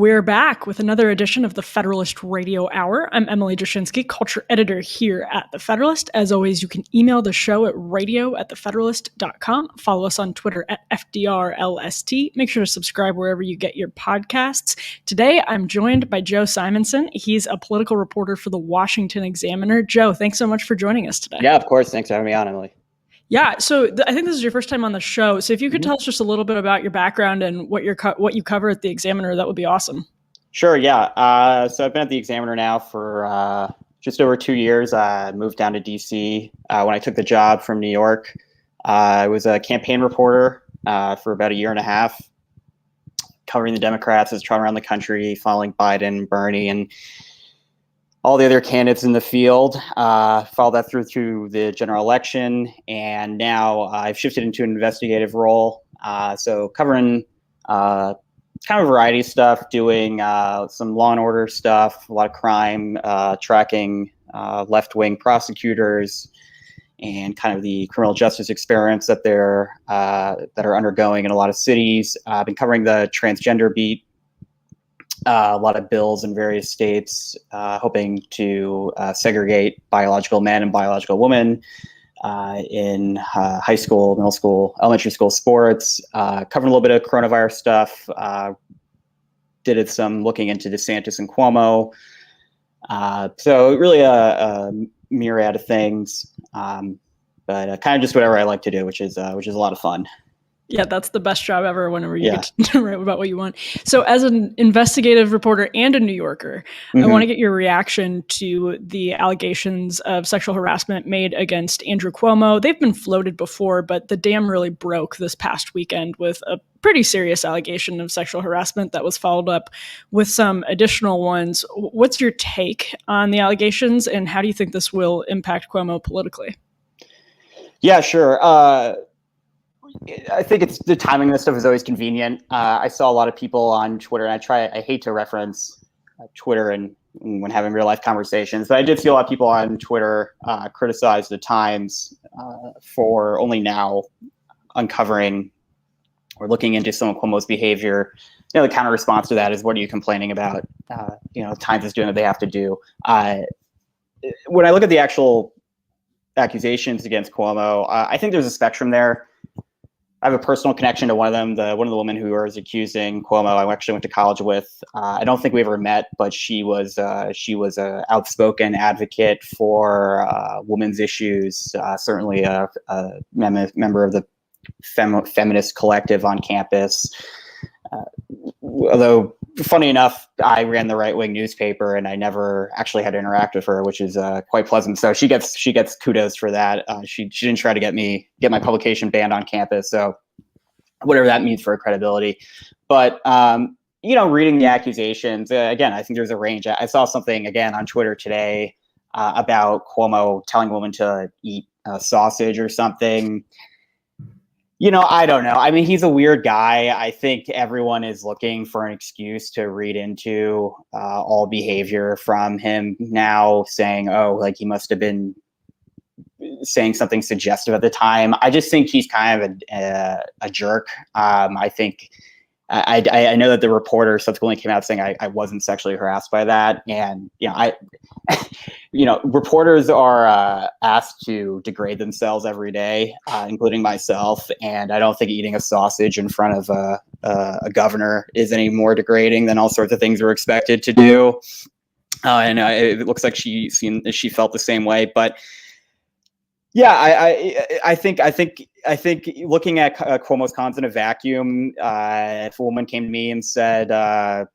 We're back with another edition of the Federalist Radio Hour. I'm Emily Jashinsky, culture editor here at The Federalist. As always, you can email the show at radio@thefederalist.com. Follow us on Twitter at FDRLST. Make sure to subscribe wherever you get your podcasts. Today, I'm joined by Joe Simonson. He's a political reporter for the Washington Examiner. Joe, thanks so much for joining us today. Yeah, of course. Thanks for having me on, Emily. Yeah, so I think this is your first time on the show. So if you could tell us just a little bit about your background and what you cover at the Examiner, that would be awesome. Sure, yeah. So I've been at the Examiner now for just over 2 years. I moved down to D.C. When I took the job from New York. I was a campaign reporter for about a year and a half, covering the Democrats as traveling around the country, following Biden, Bernie, and all the other candidates in the field. Followed that through the general election, and now I've shifted into an investigative role. So covering kind of a variety of stuff, doing some law and order stuff, a lot of crime, tracking left-wing prosecutors, and kind of the criminal justice experiments that are undergoing in a lot of cities. I've been covering the transgender beat. A lot of bills in various states hoping to segregate biological men and biological women in high school, middle school, elementary school sports. Covering a little bit of coronavirus stuff. Did some looking into DeSantis and Cuomo. So really a myriad of things, but kind of just whatever I like to do, which is a lot of fun. Yeah, that's the best job ever whenever you get to write about what you want. So as an investigative reporter and a New Yorker, I want to get your reaction to the allegations of sexual harassment made against Andrew Cuomo. They've been floated before, but the dam really broke this past weekend with a pretty serious allegation of sexual harassment that was followed up with some additional ones. What's your take on the allegations, and how do you think this will impact Cuomo politically? Yeah, sure. I think it's the timing of this stuff is always convenient. I saw a lot of people on Twitter, and I hate to reference Twitter and when having real life conversations, but I did see a lot of people on Twitter criticize the Times for only now uncovering or looking into some of Cuomo's behavior. The counter response to that is, what are you complaining about? Times is doing what they have to do. When I look at the actual accusations against Cuomo, I think there's a spectrum there. I have a personal connection to one of them, one of the women who was accusing Cuomo. I actually went to college with. I don't think we ever met, but she was a outspoken advocate for women's issues. Certainly a member of the feminist collective on campus. Although, funny enough, I ran the right-wing newspaper, and I never actually had to interact with her, which is quite pleasant. So she gets kudos for that. She didn't try to get my publication banned on campus. So whatever that means for her credibility. But reading the accusations again, I think there's a range. I saw something again on Twitter today about Cuomo telling a woman to eat sausage or something. I don't know. I mean, he's a weird guy. I think everyone is looking for an excuse to read into all behavior from him now, saying, he must have been saying something suggestive at the time. I just think he's kind of a jerk. I think I know that the reporter subsequently came out saying I wasn't sexually harassed by that. And, reporters are asked to degrade themselves every day, including myself. And I don't think eating a sausage in front of a governor is any more degrading than all sorts of things we're expected to do. And it looks like she felt the same way. But yeah, I think looking at Cuomo's cons in a vacuum, if a woman came to me and said,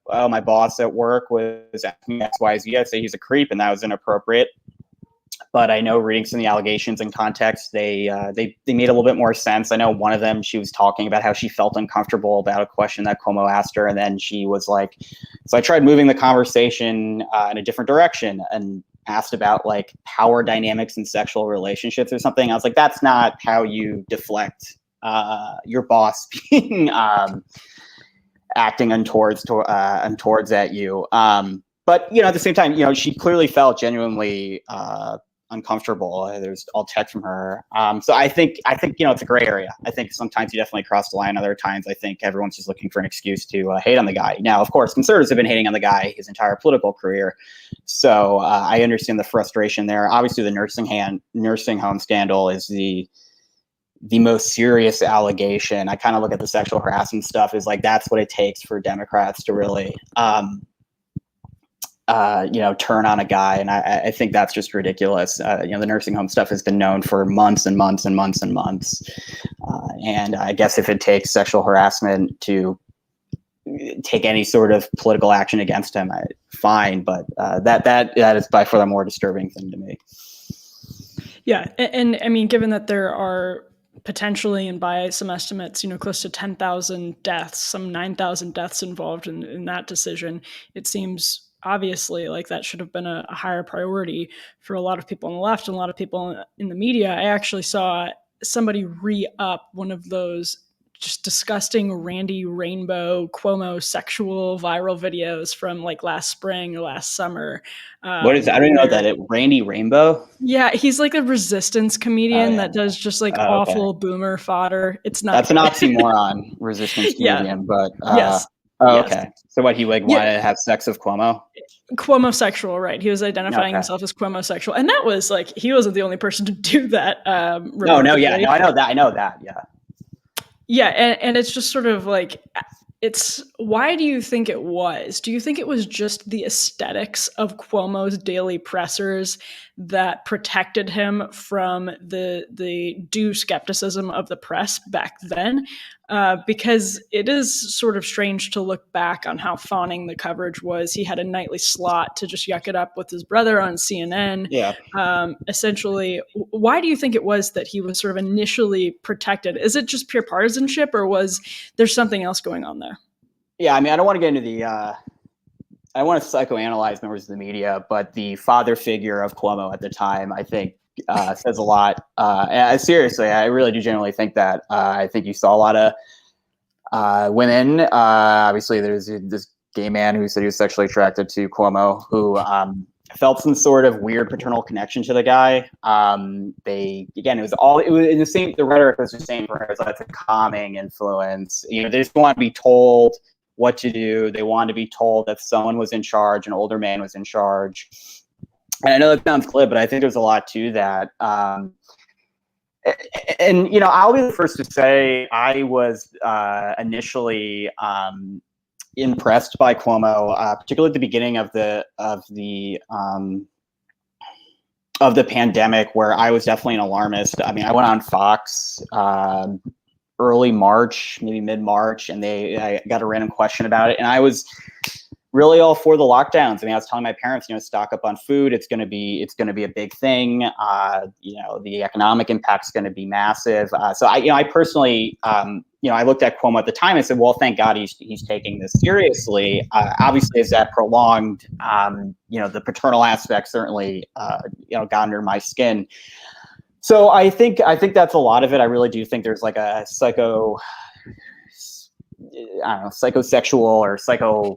my boss at work was asking X, Y, Z, I'd say he's a creep, and that was inappropriate. But I know reading some of the allegations in context, they made a little bit more sense. I know one of them, she was talking about how she felt uncomfortable about a question that Cuomo asked her, and then she was like, so I tried moving the conversation in a different direction and asked about power dynamics in sexual relationships or something. I was like, that's not how you deflect your boss being acting untowards at you. But at the same time, she clearly felt genuinely uncomfortable. There's all text from her. So I think it's a gray area. I think sometimes you definitely cross the line. Other times I think everyone's just looking for an excuse to hate on the guy. Now, of course, conservatives have been hating on the guy his entire political career. So I understand the frustration there. Obviously, the nursing home scandal is the most serious allegation. I kind of look at the sexual harassment stuff as like that's what it takes for Democrats to really turn on a guy. And I think that's just ridiculous. The nursing home stuff has been known for months and months and months and months. And I guess if it takes sexual harassment to take any sort of political action against him, fine. But that is by far the more disturbing thing to me. Yeah. And I mean, given that there are potentially, and by some estimates, close to 10,000 deaths, some 9,000 deaths involved in that decision, it seems obviously like that should have been a higher priority for a lot of people on the left and a lot of people in the media. I actually saw somebody re-up one of those just disgusting Randy Rainbow Cuomo sexual viral videos from like last spring or last summer. What is that? I don't even know that. Randy Rainbow? Yeah, he's like a resistance comedian that does just like awful boomer fodder. It's not. That's an oxymoron, resistance comedian, but yes. Yes. Okay. So what, he wanted to have sex with Cuomo? Cuomo-sexual, right? He was identifying himself as Cuomo-sexual, and that was like he wasn't the only person to do that. I know that. Yeah, and it's just sort of like, why do you think it was? Do you think it was just the aesthetics of Cuomo's daily pressers that protected him from the due skepticism of the press back then? Because it is sort of strange to look back on how fawning the coverage was. He had a nightly slot to just yuck it up with his brother on CNN. Yeah. Essentially, why do you think it was that he was sort of initially protected? Is it just pure partisanship, or was there something else going on there? Yeah, I mean, I don't want to get into I want to psychoanalyze members of the media, but the father figure of Cuomo at the time, I think, says a lot. Seriously, I really do genuinely think that. I think you saw a lot of women. Obviously, there's this gay man who said he was sexually attracted to Cuomo, who felt some sort of weird paternal connection to the guy. It was in the same. The rhetoric was the same for her. It's like it's a calming influence. They just want to be told what to do. They wanted to be told that someone was in charge, an older man was in charge. And I know that sounds glib, but I think there's a lot to that. I'll be the first to say I was initially impressed by Cuomo, particularly at the beginning of the pandemic, where I was definitely an alarmist. I mean, I went on Fox early March, maybe mid-March, and I got a random question about it, and I was really all for the lockdowns. I mean, I was telling my parents, stock up on food. It's going to be a big thing. The economic impact is going to be massive. So I personally, I looked at Cuomo at the time and said, well, thank God he's taking this seriously. Obviously, as that prolonged, the paternal aspect certainly, got under my skin. So I think that's a lot of it. I really do think there's like a psychosexual or psycho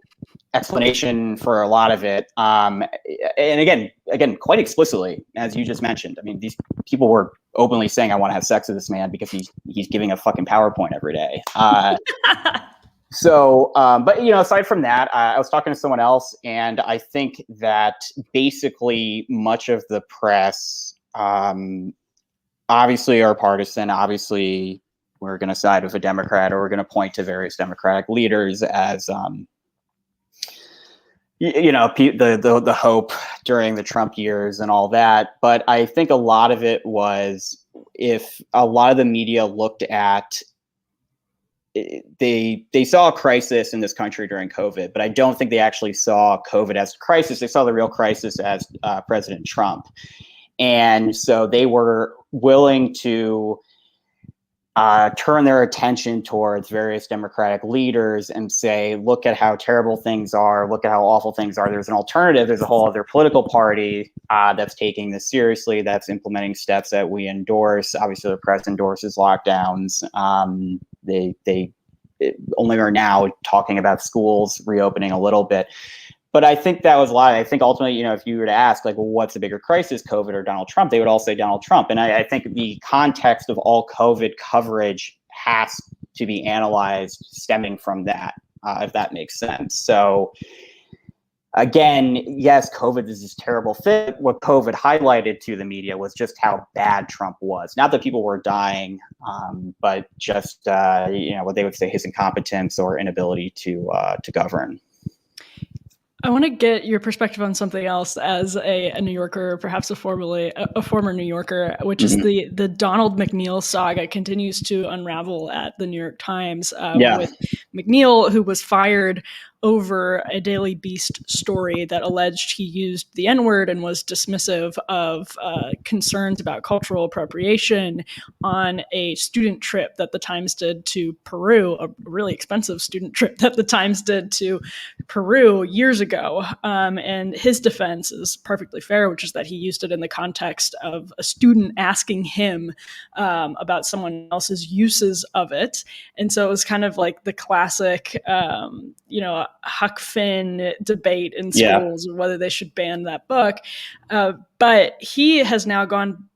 explanation for a lot of it. And again, quite explicitly, as you just mentioned. I mean, these people were openly saying, I want to have sex with this man because he's giving a fucking PowerPoint every day. But aside from that, I was talking to someone else, and I think that basically much of the press, obviously are partisan. Obviously, we're going to side with a Democrat, or we're going to point to various Democratic leaders as, the hope during the Trump years and all that. But I think a lot of it was, if a lot of the media looked at, they saw a crisis in this country during COVID, but I don't think they actually saw COVID as a crisis. They saw the real crisis as President Trump. And so they were willing to turn their attention towards various Democratic leaders and say, look at how terrible things are, look at how awful things are. There's an alternative. There's a whole other political party that's taking this seriously, that's implementing steps that we endorse. Obviously, the press endorses lockdowns. They only are now talking about schools reopening a little bit. But I think that was a lot. I think ultimately, if you were to ask, like, well, what's a bigger crisis, COVID or Donald Trump? They would all say Donald Trump. And I think the context of all COVID coverage has to be analyzed stemming from that, if that makes sense. So again, yes, COVID is this terrible thing. What COVID highlighted to the media was just how bad Trump was. Not that people were dying, but just what they would say, his incompetence or inability to govern. I want to get your perspective on something else as a New Yorker, perhaps a former New Yorker, which is the Donald McNeil saga continues to unravel at the New York Times with McNeil, who was fired over a Daily Beast story that alleged he used the N-word and was dismissive of concerns about cultural appropriation on a student trip that the Times did to Peru, a really expensive student trip that the Times did to Peru years ago. And his defense is perfectly fair, which is that he used it in the context of a student asking him about someone else's uses of it. And so it was kind of like the classic, Huck Finn debate in schools of whether they should ban that book. But he has now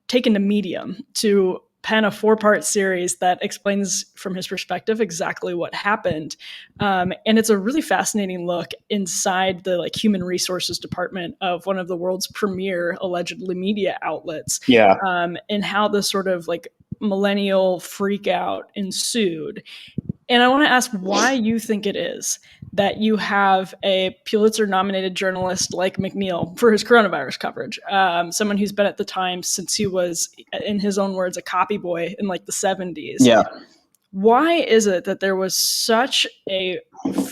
taken to Medium to pen a 4-part series that explains from his perspective exactly what happened. And it's a really fascinating look inside the human resources department of one of the world's premier allegedly media outlets. And how this sort of millennial freak out ensued. And I want to ask why you think it is that you have a Pulitzer-nominated journalist like McNeil for his coronavirus coverage, someone who's been at the Times since he was, in his own words, a copy boy in the 70s. Yeah. Why is it that there was such a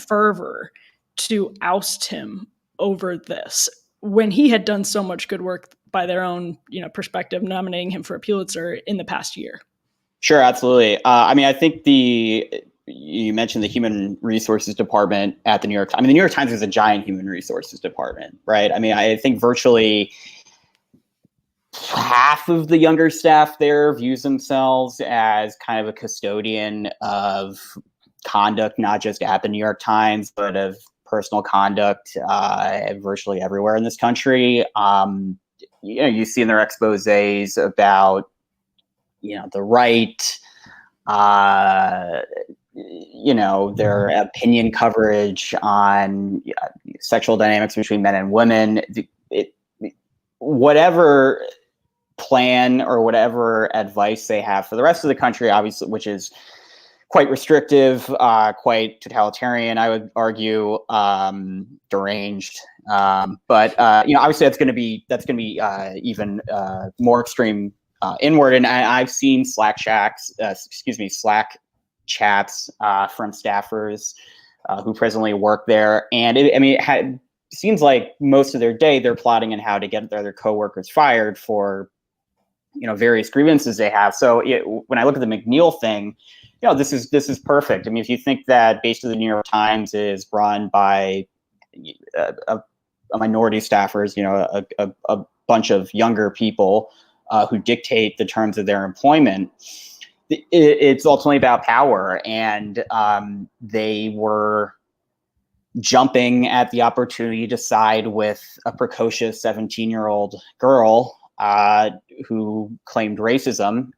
fervor to oust him over this when he had done so much good work by their own perspective, nominating him for a Pulitzer in the past year? Sure, absolutely. I think you mentioned the human resources department at the New York Times. The New York Times is a giant human resources department, right? I think virtually half of the younger staff there views themselves as kind of a custodian of conduct, not just at the New York Times, but of personal conduct virtually everywhere in this country. You see in their exposés about, the right, their opinion coverage on sexual dynamics between men and women, whatever plan or whatever advice they have for the rest of the country, obviously, which is quite restrictive, quite totalitarian, I would argue, deranged. But obviously that's going to be even more extreme inward. And I've seen Slack chats from staffers who presently work there, and it seems like most of their day they're plotting on how to get their other coworkers fired for various grievances they have. So when I look at the McNeil thing, this is perfect. If you think that basically the New York Times is run by a minority staffers, a bunch of younger people who dictate the terms of their employment, it's ultimately about power. And they were jumping at the opportunity to side with a precocious 17-year-old girl who claimed racism.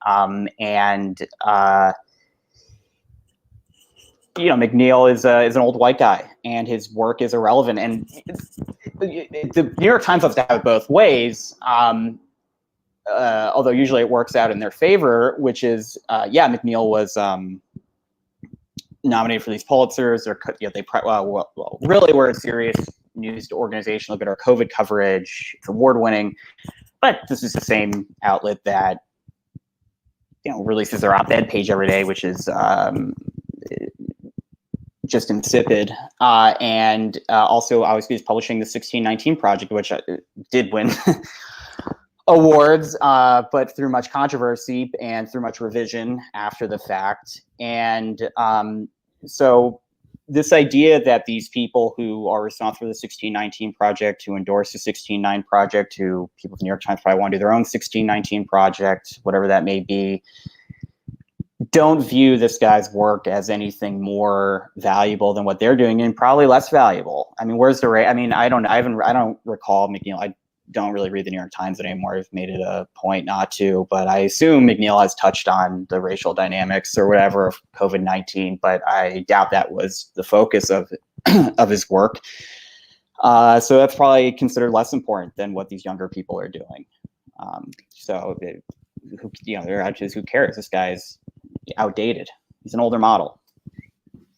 McNeil is an old white guy, and his work is irrelevant. And the New York Times has to have it both ways. Although usually it works out in their favor, which is, McNeil was nominated for these Pulitzers. Really, we're a serious news organization. Look at our COVID coverage; it's award-winning. But this is the same outlet that releases their op-ed page every day, which is just insipid. And also, obviously, is publishing the 1619 Project, which did win awards, but through much controversy and through much revision after the fact. And so this idea that these people who are responsible for the 1619 Project, who endorse the 1619 Project, who people at the New York Times probably want to do their own 1619 Project, whatever that may be, don't view this guy's work as anything more valuable than what they're doing, and probably less valuable. I mean, where's the rate? I mean, I don't recall McNeil. I don't really read the New York Times anymore. I've made it a point not to, but I assume McNeil has touched on the racial dynamics or whatever of COVID-19, but I doubt that was the focus of of his work. So that's probably considered less important than what these younger people are doing. They're actually, who cares? This guy's outdated. He's an older model.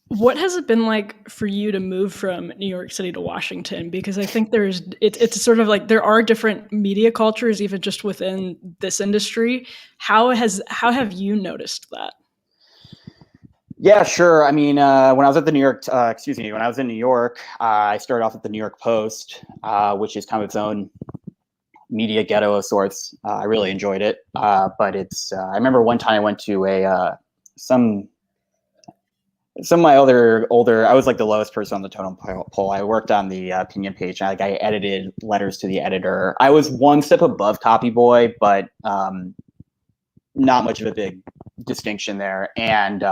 What has it been like for you to move from New York City to Washington? Because I think it's sort of like there are different media cultures, even just within this industry. How have you noticed that? Yeah, sure. I mean, when I was at the New York, when I was in New York, I started off at the New York Post, which is kind of its own media ghetto of sorts. I really enjoyed it, but I remember one time I went to some of my older, I was like the lowest person on the totem pole. I worked on the opinion page. I edited letters to the editor. I was one step above copy boy, but not much of a big distinction there. And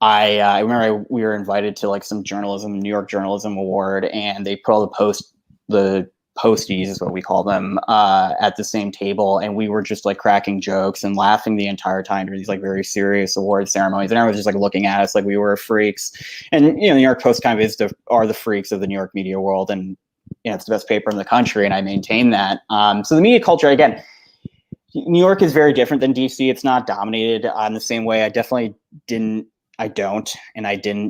I remember we were invited to like some New York Journalism Award, and they put all the posties is what we call them, at the same table, and we were just like cracking jokes and laughing the entire time during these like very serious award ceremonies, and everyone was just like looking at us like we were freaks. And the New York Post kind of are the freaks of the New York media world, and it's the best paper in the country, and I maintain that. So the media culture, again, New York is very different than DC. It's not dominated in the same way. I didn't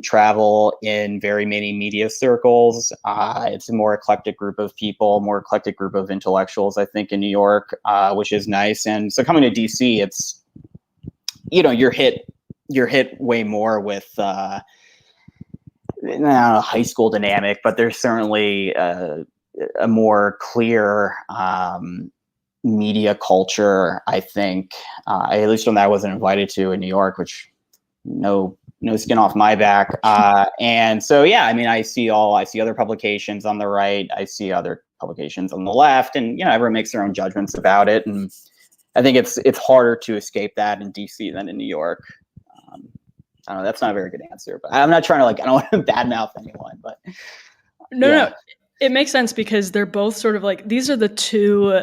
travel in very many media circles. It's a more eclectic group of people, more eclectic group of intellectuals, I think, in New York, which is nice. And so coming to DC, it's, you're hit way more with, I don't know, high school dynamic, but there's certainly a more clear media culture, I think, at least when I wasn't invited to in New York, which no skin off my back. And so, yeah, I mean, I see other publications on the right. I see other publications on the left, and, everyone makes their own judgments about it. And I think it's harder to escape that in DC than in New York. I don't know. That's not a very good answer, but I'm not trying to I don't want to badmouth anyone, but no, it makes sense because they're both sort of like, these are the two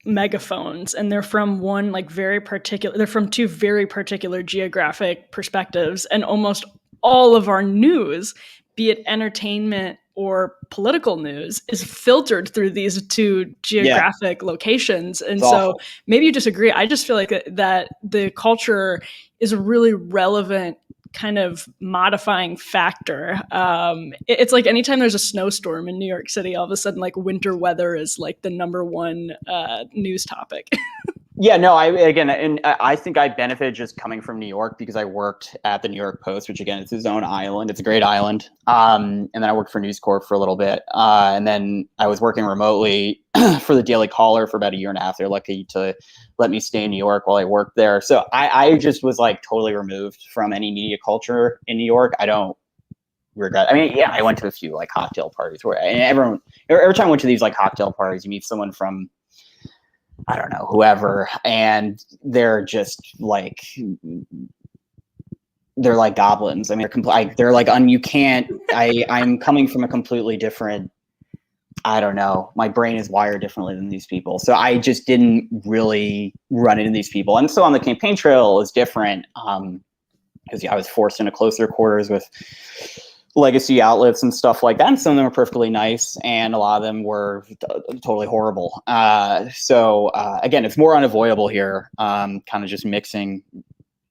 megaphones, and they're from two very particular geographic perspectives, and almost all of our news, be it entertainment or political news, is filtered through these two geographic locations. And it's so awful. Maybe you disagree. I just feel like that the culture is a really relevant kind of modifying factor. It's like anytime there's a snowstorm in New York City, all of a sudden like winter weather is like the number one news topic. Yeah, no, I think I benefited just coming from New York because I worked at the New York Post, which again, it's its own island. It's a great island. And then I worked for News Corp for a little bit. And then I was working remotely for the Daily Caller for about a year and a half. They're lucky to let me stay in New York while I worked there. So I just was like totally removed from any media culture in New York. I don't regret. I mean, yeah, I went to a few like cocktail parties where every time I went to these like cocktail parties, you meet someone from, I don't know, whoever, and they're just like, they're like goblins. I mean, they're like, I'm coming from a completely different, I don't know, my brain is wired differently than these people. So I just didn't really run into these people. And so on the campaign trail is different, because I was forced into closer quarters with legacy outlets and stuff like that. And some of them were perfectly nice, and a lot of them were totally horrible. So again, it's more unavoidable here, kind of just mixing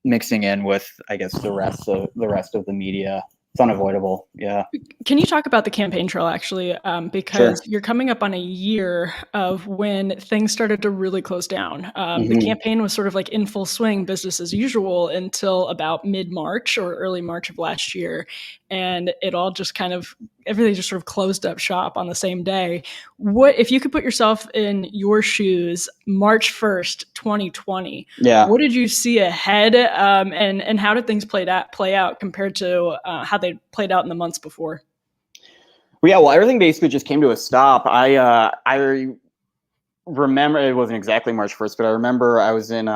in with, I guess, the rest of the media. It's unavoidable. Yeah. Can you talk about the campaign trail actually? Because Sure. You're coming up on a year of when things started to really close down. The campaign was sort of like in full swing, business as usual, until about mid-March or early March of last year. And it all just everything just sort of closed up shop on the same day. What, if you could put yourself in your shoes, March 1st, 2020, what did you see ahead? And how did things play out compared to how they played out in the months before? Well, everything basically just came to a stop. I remember, it wasn't exactly March 1st, but I remember I was in,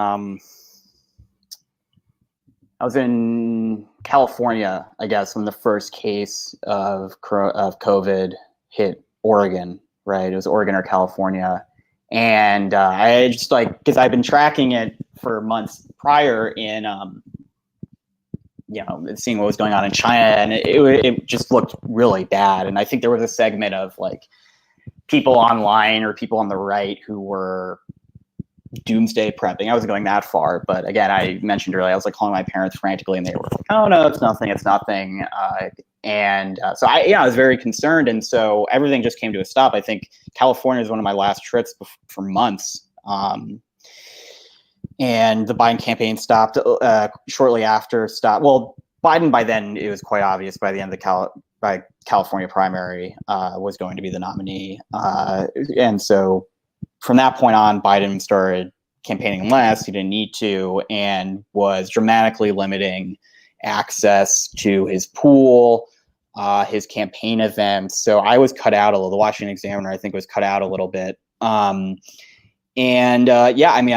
I was in California, I guess, when the first case of COVID hit Oregon, right? It was Oregon or California. And I just because I've been tracking it for months prior in, seeing what was going on in China, and it just looked really bad. And I think there was a segment of people online or people on the right who were doomsday prepping. I wasn't going that far, but again, I mentioned earlier, I was calling my parents frantically, and they were like, "Oh no, it's nothing, it's nothing." So I was very concerned, and so everything just came to a stop. I think California is one of my last trips for months, and the Biden campaign stopped shortly after. Well, Biden, by then it was quite obvious by the end of the California primary was going to be the nominee, and so from that point on, Biden started campaigning less. He didn't need to, and was dramatically limiting access to his pool, his campaign events. So I was cut out a little. The Washington Examiner, I think, was cut out a little bit. I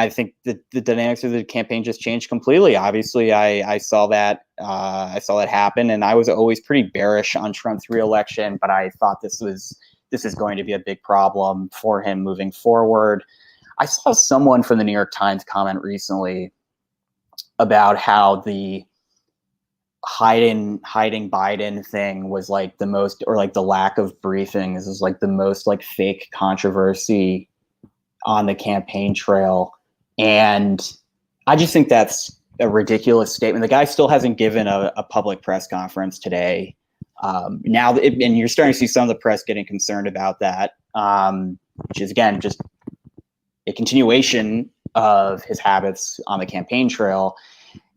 think the dynamics of the campaign just changed completely. Obviously, I saw that. I saw that happen, and I was always pretty bearish on Trump's reelection, but I thought this is going to be a big problem for him moving forward. I saw someone from the New York Times comment recently about how the hiding Biden thing was the most, or the lack of briefings is the most fake controversy on the campaign trail. And I just think that's a ridiculous statement. The guy still hasn't given a public press conference today. And you're starting to see some of the press getting concerned about that, which is, again, just a continuation of his habits on the campaign trail.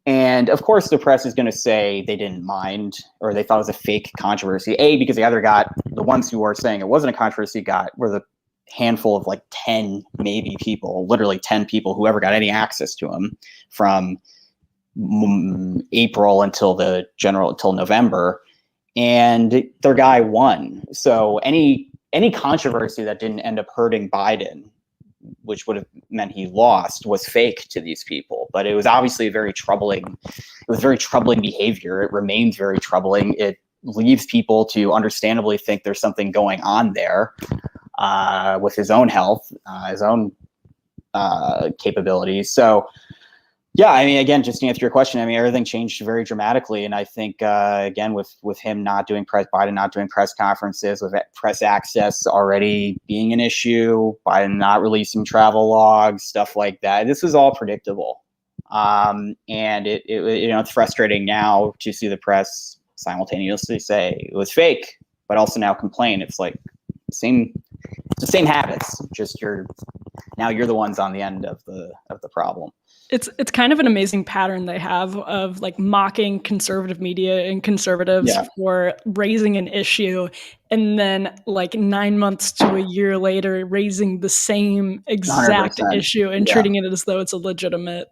And of course, the press is going to say they didn't mind, or they thought it was a fake controversy. Because the ones who were saying it wasn't a controversy were the handful of 10 maybe people, literally 10 people who ever got any access to him from April until November. And their guy won. So any controversy that didn't end up hurting Biden, which would have meant he lost, was fake to these people. But it was obviously very troubling behavior. It remains very troubling. It leaves people to understandably think there's something going on there with his own health, his own capabilities. So, yeah, again, just to answer your question, everything changed very dramatically. And I think, again, with him Biden not doing press conferences, with press access already being an issue, Biden not releasing travel logs, stuff like that, this is all predictable. And it's frustrating now to see the press simultaneously say it was fake, but also now complain. It's the same habits, just you're the ones on the end of the problem. It's kind of an amazing pattern they have of mocking conservative media and conservatives for raising an issue, and then 9 months to a year later raising the same exact 100%. Issue and treating it as though it's a legitimate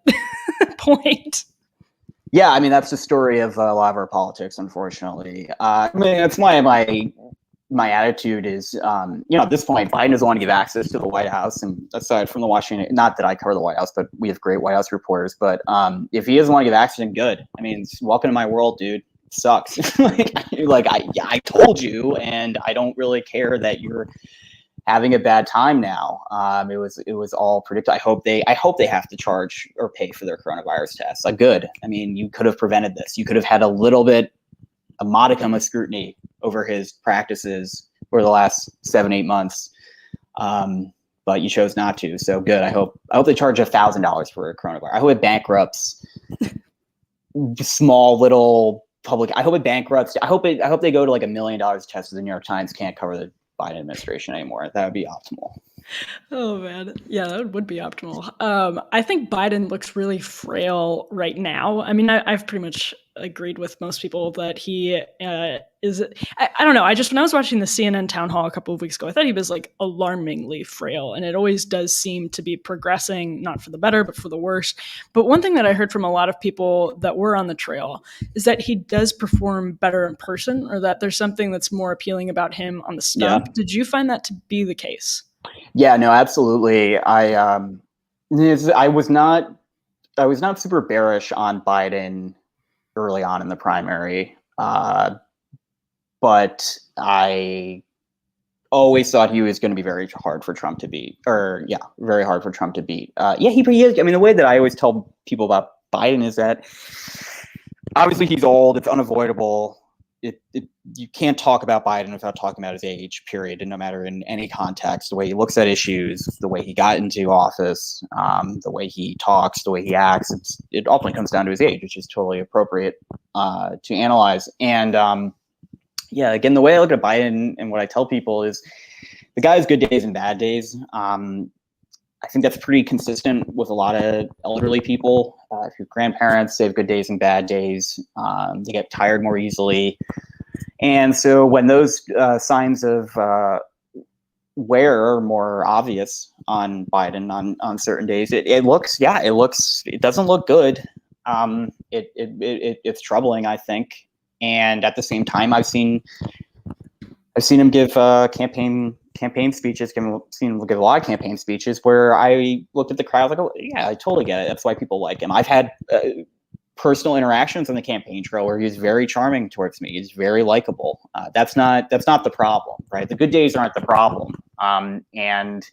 point. Yeah, that's the story of a lot of our politics, unfortunately. That's why my attitude is, at this point, Biden doesn't want to give access to the White House. And aside from the Washington, not that I cover the White House, but we have great White House reporters. But if he doesn't want to give access, then good. Welcome to my world, dude. It sucks. I told you, and I don't really care that you're having a bad time now. It was all predictable. I hope they have to charge or pay for their coronavirus tests. Good. You could have prevented this. You could have had a modicum of scrutiny over his practices for the last 7-8 months. But you chose not to. So good. I hope they charge $1,000 for a coronavirus. I hope it bankrupts small little public. I hope it bankrupts. I hope they go to $1 million tests. The New York Times can't cover the Biden administration anymore. That would be optimal. Oh man, yeah, that would be optimal. I think Biden looks really frail right now. I've pretty much agreed with most people that he is. I don't know. When I was watching the CNN town hall a couple of weeks ago, I thought he was alarmingly frail, and it always does seem to be progressing, not for the better, but for the worse. But one thing that I heard from a lot of people that were on the trail is that he does perform better in person, or that there's something that's more appealing about him on the stump. Yeah. Did you find that to be the case? Yeah, no, absolutely. I was not super bearish on Biden early on in the primary. But I always thought he was going to be very hard for Trump to beat, very hard for Trump to beat. He is. I mean, the way that I always tell people about Biden is that obviously he's old. It's unavoidable. You can't talk about Biden without talking about his age, period. And no matter in any context, the way he looks at issues, the way he got into office, the way he talks, the way he acts, it often comes down to his age, which is totally appropriate to analyze. And again, the way I look at Biden and what I tell people is the guy has good days and bad days. I think that's pretty consistent with a lot of elderly people. If your grandparents, they have good days and bad days. They get tired more easily. And so when those signs of wear are more obvious on Biden on certain days, it doesn't look good. It's troubling, I think. And at the same time, I've seen him give campaign speeches. Seen him give a lot of campaign speeches where I looked at the crowd like, oh yeah, I totally get it. That's why people like him. I've had personal interactions on the campaign trail where he's very charming towards me. He's very likable. That's not the problem, right? The good days aren't the problem. And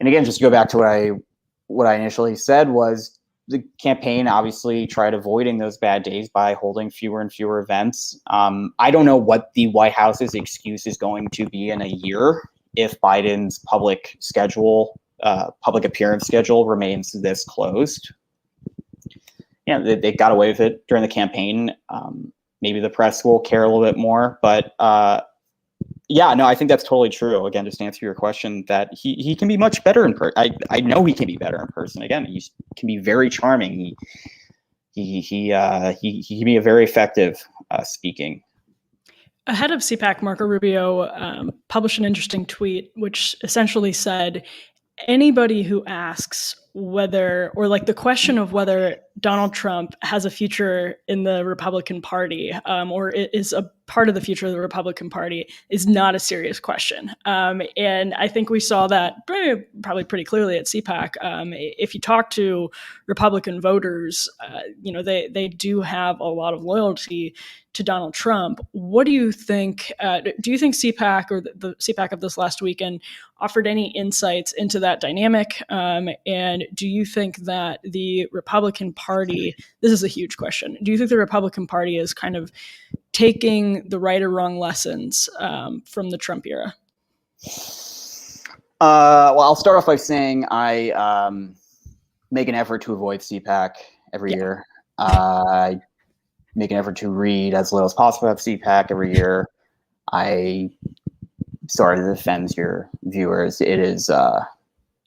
again, just to go back to what I initially said was, the campaign obviously tried avoiding those bad days by holding fewer and fewer events. I don't know what the White House's excuse is going to be in a year if Biden's public appearance schedule remains this closed. Yeah, they got away with it during the campaign. Maybe the press will care a little bit more, but I think that's totally true. Again, just to answer your question, that he can be much better in person. I know he can be better in person. Again, he can be very charming. He can be a very effective speaking. Head of CPAC, Marco Rubio, published an interesting tweet, which essentially said, anybody who asks whether, or like the question of whether Donald Trump has a future in the Republican Party, or is a part of the future of the Republican Party, is not a serious question. And I think we saw that probably pretty clearly at CPAC. If you talk to Republican voters, they do have a lot of loyalty to Donald Trump. What do you think? Do you think CPAC or the CPAC of this last weekend offered any insights into that dynamic? And do you think that the Republican Party, this is a huge question, do you think the Republican Party is kind of taking the right or wrong lessons from the Trump era? Well, I'll start off by saying I make an effort to avoid CPAC every year. I make an effort to read as little as possible about CPAC every year. Sorry to offend your viewers. It is a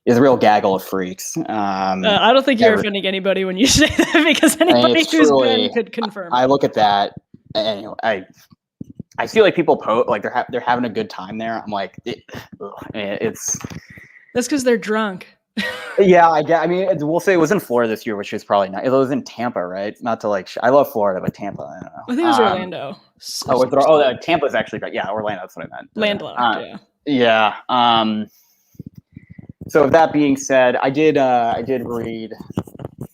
real gaggle of freaks. I don't think you're offending anybody when you say that, because anybody who's been could confirm. I look at that, and I feel like people like they're having a good time there. I'm like, it's. That's because they're drunk. Yeah, I mean, we'll say it was in Florida this year, which is probably not. It was in Tampa, right? Not to I love Florida, but Tampa, I don't know. I think it was Orlando. Tampa's actually great. Yeah, Orlando. That's what I meant. Landlocked. Yeah. So with that being said, I did read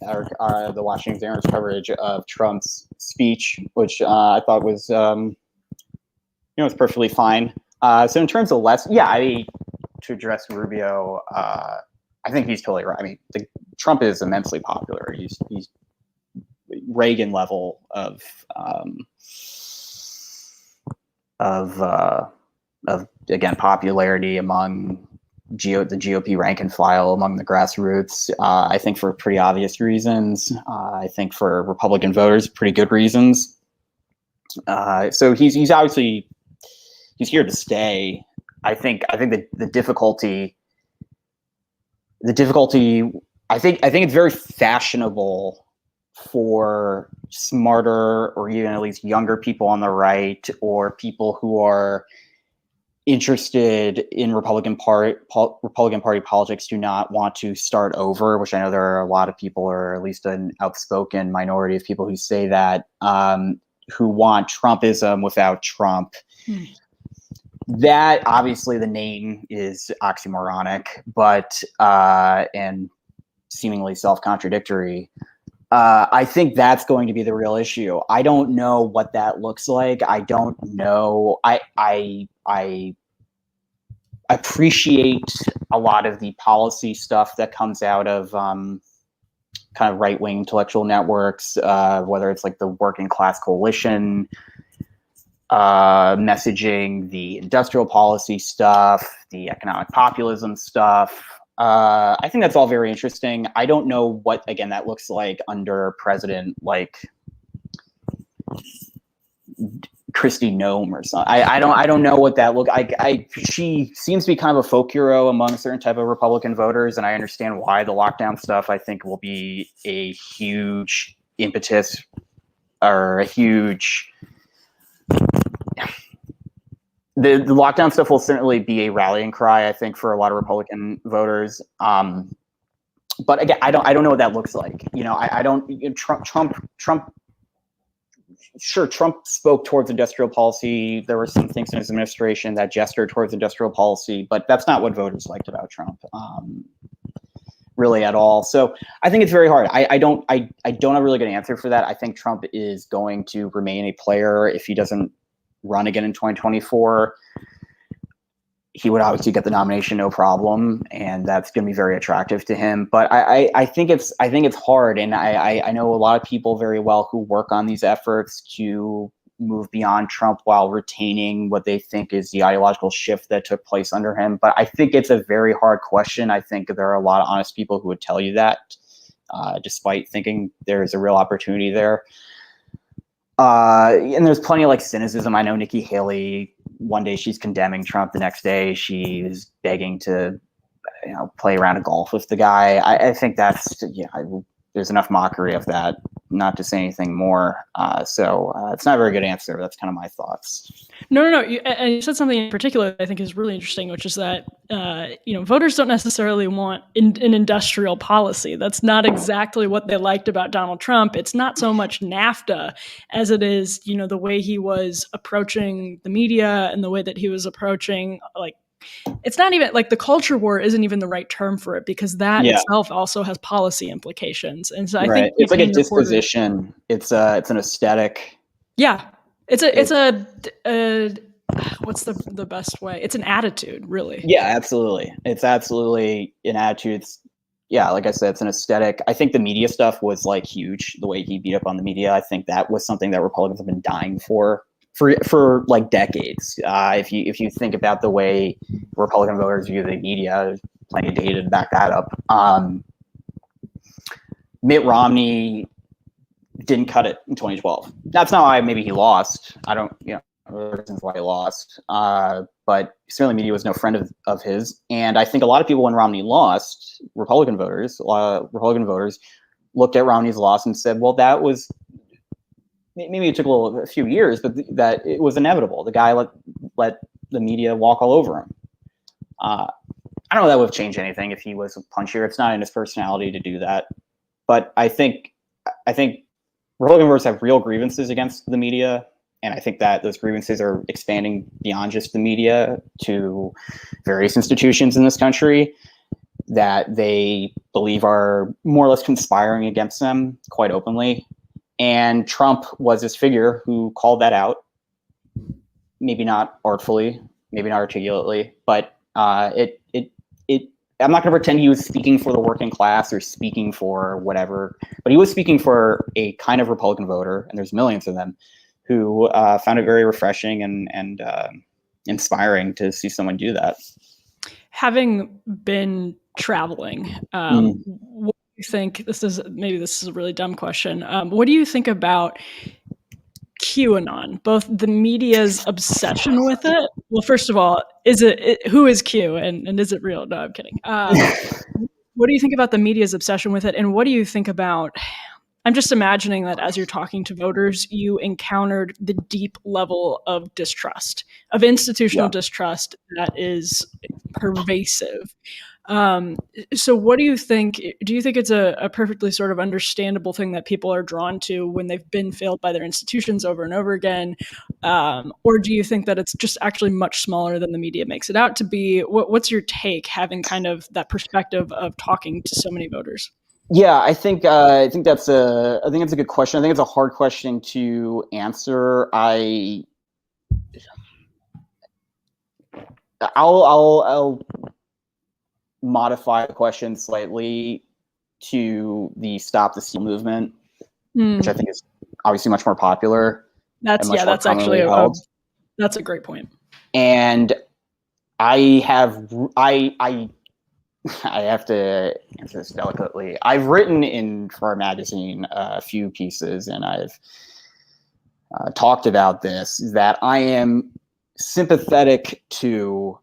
the Washington Examiner's coverage of Trump's speech, which I thought was was perfectly fine. So in terms of to address Rubio, I think he's totally right. I mean, Trump is immensely popular. He's Reagan level of again popularity among the GOP rank and file, among the grassroots. I think for pretty obvious reasons. I think for Republican voters, pretty good reasons. So he's obviously here to stay. I think the difficulty. I think it's very fashionable for smarter or even at least younger people on the right, or people who are interested in Republican Party politics, do not want to start over, which I know there are a lot of people, or at least an outspoken minority of people who say that, who want Trumpism without Trump. That obviously the name is oxymoronic, but and seemingly self-contradictory. I think that's going to be the real issue. I don't know what that looks like. I don't know. I appreciate a lot of the policy stuff that comes out of kind of right-wing intellectual networks, whether it's like the Working Class Coalition messaging, the industrial policy stuff, the economic populism stuff. I think that's all very interesting. I don't know what, again, that looks like under President like Kristi Noem or something. I don't know what that look. She seems to be kind of a folk hero among certain type of Republican voters, and I understand why. The lockdown stuff, I think, will be a huge impetus or a huge. The lockdown stuff will certainly be a rallying cry, I think, for a lot of Republican voters. But again, I don't know what that looks like. I don't. Trump. Sure, Trump spoke towards industrial policy. There were some things in his administration that gestured towards industrial policy, but that's not what voters liked about Trump, really at all. So I think it's very hard. I don't have a really good answer for that. I think Trump is going to remain a player if he doesn't run again in 2024. He would obviously get the nomination, no problem, and that's going to be very attractive to him. But I think it's hard, and I know a lot of people very well who work on these efforts to move beyond Trump while retaining what they think is the ideological shift that took place under him. But I think it's a very hard question. I think there are a lot of honest people who would tell you that, despite thinking there's a real opportunity there. And there's plenty of like cynicism. I know Nikki Haley, one day she's condemning Trump, the next day she's begging to, play around a golf with the guy. I think that's, there's enough mockery of that not to say anything more. So it's not a very good answer. That's kind of my thoughts. No. And you said something in particular that I think is really interesting, which is that, voters don't necessarily want an industrial policy. That's not exactly what they liked about Donald Trump. It's not so much NAFTA as it is, the way he was approaching the media and the way that he was approaching, it's not even like the culture war isn't even the right term for it, because that itself also has policy implications. And so I think it's like a disposition. It's an aesthetic. Yeah. It's what's the best way? It's an attitude, really. Yeah, absolutely. It's absolutely an attitude. Like I said, it's an aesthetic. I think the media stuff was like huge. The way he beat up on the media, I think that was something that Republicans have been dying for like decades. If you think about the way Republican voters view the media, there's plenty of data to back that up. Mitt Romney didn't cut it in 2012. That's not why maybe he lost. I don't, reasons why he lost. But certainly media was no friend of his. And I think a lot of people, when Romney lost, Republican voters looked at Romney's loss and said, well, that was, maybe it took a few years, but that it was inevitable. The guy let the media walk all over him. I don't know that would have changed anything if he was a punchier. It's not in his personality to do that. But I think Republican voters have real grievances against the media, and I think that those grievances are expanding beyond just the media to various institutions in this country that they believe are more or less conspiring against them quite openly. And Trump was this figure who called that out, maybe not artfully, maybe not articulately, but I'm not going to pretend he was speaking for the working class or speaking for whatever, but he was speaking for a kind of Republican voter, and there's millions of them, who found it very refreshing and inspiring to see someone do that. Having been traveling, what do you think? This is a really dumb question. What do you think about QAnon, both the media's obsession with it? Well, first of all, who is Q and is it real? No, I'm kidding. What do you think about the media's obsession with it? And what do you think about, I'm just imagining that as you're talking to voters, you encountered the deep level of distrust, of institutional distrust that is pervasive. So what do you think? Do you think it's a perfectly sort of understandable thing that people are drawn to when they've been failed by their institutions over and over again? Or do you think that it's just actually much smaller than the media makes it out to be? What's your take, having kind of that perspective of talking to so many voters? I think it's Yeah, I think that's a good question. I think it's a hard question to answer. I'll modify the question slightly to the Stop the Steal movement, which I think is obviously much more popular. That's actually that's a great point. And I have to answer this delicately. I've written for our magazine a few pieces, and I've talked about this, that I am sympathetic to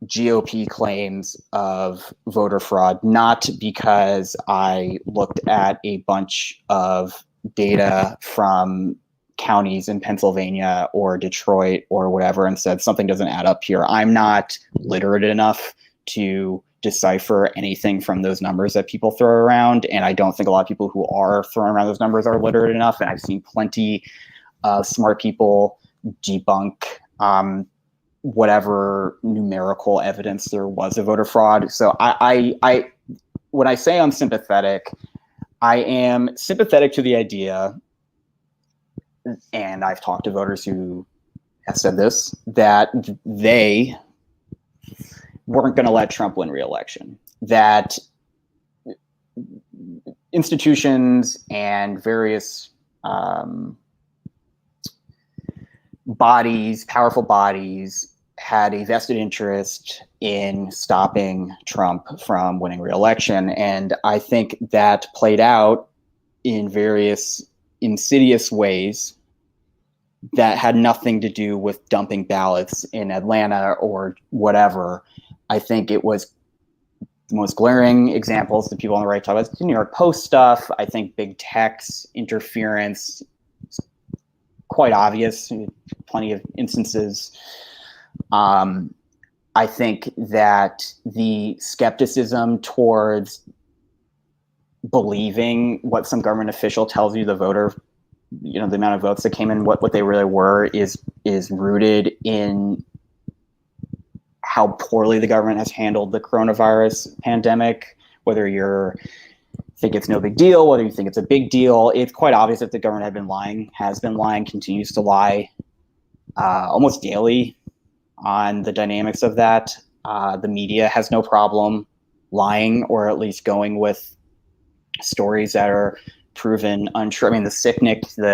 GOP claims of voter fraud, not because I looked at a bunch of data from counties in Pennsylvania or Detroit or whatever and said something doesn't add up here. I'm not literate enough to decipher anything from those numbers that people throw around, and I don't think a lot of people who are throwing around those numbers are literate enough, and I've seen plenty of smart people debunk whatever numerical evidence there was of voter fraud. So I when I say I'm sympathetic, I am sympathetic to the idea, and I've talked to voters who have said this, that they weren't going to let Trump win re-election, that institutions and various bodies, powerful bodies, had a vested interest in stopping Trump from winning re-election. And I think that played out in various insidious ways that had nothing to do with dumping ballots in Atlanta or whatever. I think it was the most glaring examples that people on the right talk about, the New York Post stuff. I think big tech's interference, quite obvious, plenty of instances. I think that the skepticism towards believing what some government official tells you the voter, the amount of votes that came in, what they really were, is rooted in how poorly the government has handled the coronavirus pandemic. Whether you think it's no big deal, whether you think it's a big deal, it's quite obvious that the government has been lying, continues to lie almost daily on the dynamics of that. The media has no problem lying, or at least going with stories that are proven untrue. I mean, the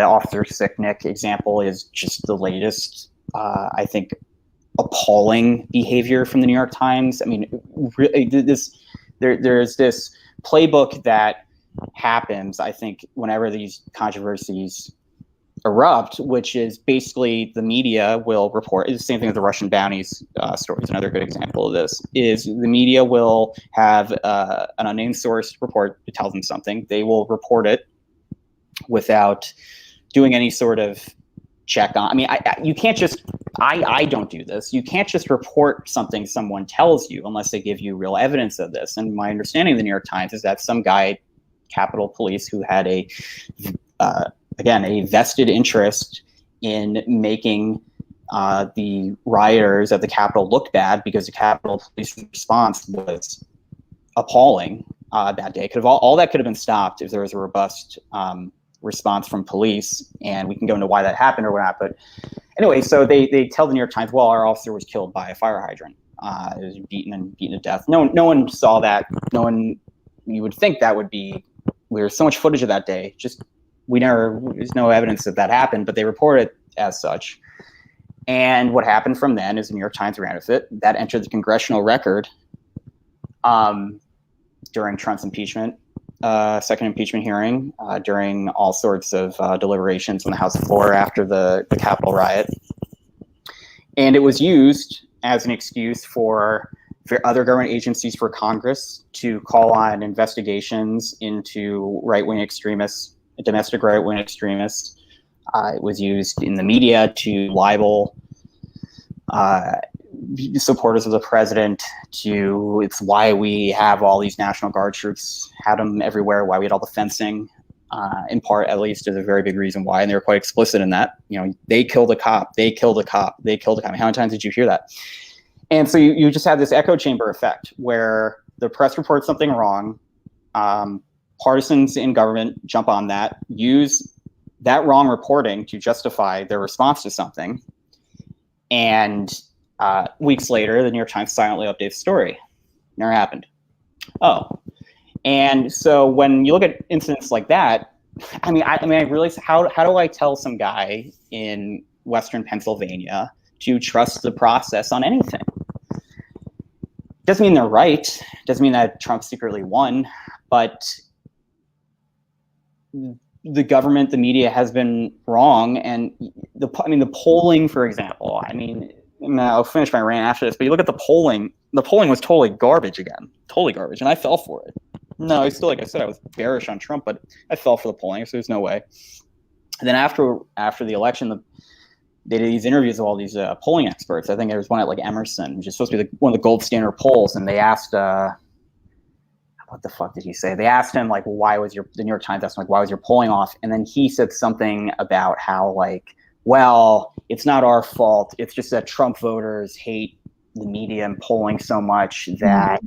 Officer Sicknick example is just the latest, I think, appalling behavior from the New York Times. I mean, there's this playbook that happens, I think, whenever these controversies erupt, which is basically the media will report. It's the same thing with the Russian bounties story. Is another good example of this. Is the media will have an unnamed source report. It tells them something. They will report it without doing any sort of check on. I mean, you can't just. I don't do this. You can't just report something someone tells you unless they give you real evidence of this. And my understanding of the New York Times is that some guy, Capitol Police, who had a vested interest in making the rioters at the Capitol look bad, because the Capitol Police response was appalling that day. All that could have been stopped if there was a robust response from police, and we can go into why that happened or whatnot. But anyway, so they tell the New York Times, well, our officer was killed by a fire hydrant. It was beaten to death. No one saw that. No one. You would think that would be. There's so much footage of that day. There's no evidence that happened, but they report it as such. And what happened from then is the New York Times ran with it. That entered the congressional record during Trump's impeachment, second impeachment hearing, during all sorts of deliberations on the House floor after the Capitol riot. And it was used as an excuse for other government agencies, for Congress to call on investigations into right-wing extremists, domestic right-wing extremists. It was used in the media to libel supporters of the president. It's why we have all these National Guard troops, had them everywhere, why we had all the fencing, in part, at least, is a very big reason why. And they were quite explicit in that. They killed a cop, they killed a cop, they killed a cop. How many times did you hear that? And so you just have this echo chamber effect where the press reports something wrong. Partisans in government jump on that, use that wrong reporting to justify their response to something, and weeks later, the New York Times silently updates the story. Never happened. Oh, and so when you look at incidents like that, I realize how do I tell some guy in Western Pennsylvania to trust the process on anything? Doesn't mean they're right. Doesn't mean that Trump secretly won, but the government, the media has been wrong. And the polling, for example, I'll finish my rant after this, but you look at the polling was totally garbage again, totally garbage. And I fell for it. No, I still, like I said, I was bearish on Trump, but I fell for the polling, so there's no way. And then after the election, they did these interviews of all these polling experts. I think there was one at like Emerson, which is supposed to be one of the gold standard polls. And they asked, what the fuck did he say? They asked him, like, well, the New York Times asked him, like, why was your polling off? And then he said something about how, like, well, it's not our fault. It's just that Trump voters hate the media and polling so much that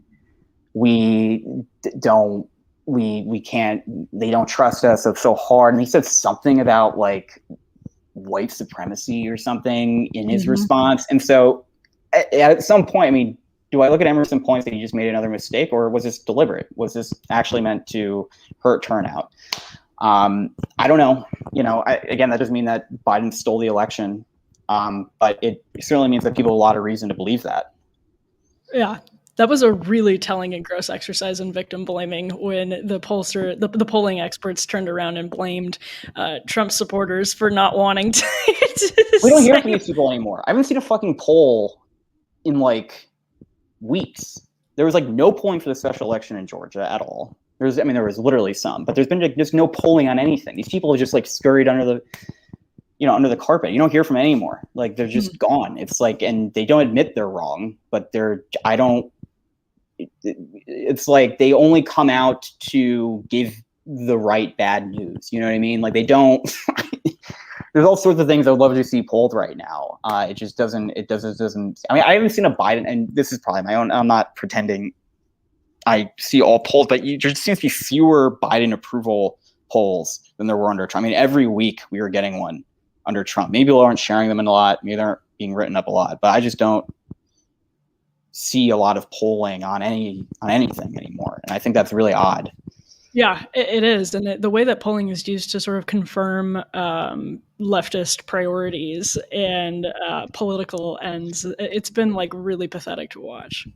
they don't trust us. It's so hard. And he said something about like white supremacy or something in his response. And so at some point, do I look at Emerson points that he just made another mistake, or was this deliberate? Was this actually meant to hurt turnout? I don't know. Again, that doesn't mean that Biden stole the election, but it certainly means that people have a lot of reason to believe that. Yeah, that was a really telling and gross exercise in victim blaming when the polling experts turned around and blamed Trump supporters for not wanting to. We don't hear from these people anymore. I haven't seen a fucking poll in like weeks. There was like no polling for the special election in Georgia at all. There was literally some, but there's been like, just no polling on anything. These people are just like scurried under the carpet. You don't hear from them anymore. Like they're just gone. It's like, and they don't admit they're wrong, but it's like they only come out to give the right bad news. You know what I mean? Like they don't. There's all sorts of things I would love to see polled right now. It just doesn't. I I haven't seen a Biden, and this is probably my own. I'm not pretending I see all polls, but there just seems to be fewer Biden approval polls than there were under Trump. Every week we were getting one under Trump. Maybe people aren't sharing them in a lot. Maybe they aren't being written up a lot. But I just don't see a lot of polling on anything anymore, and I think that's really odd. Yeah, it is. And the way that polling is used to sort of confirm leftist priorities and political ends, it's been like really pathetic to watch.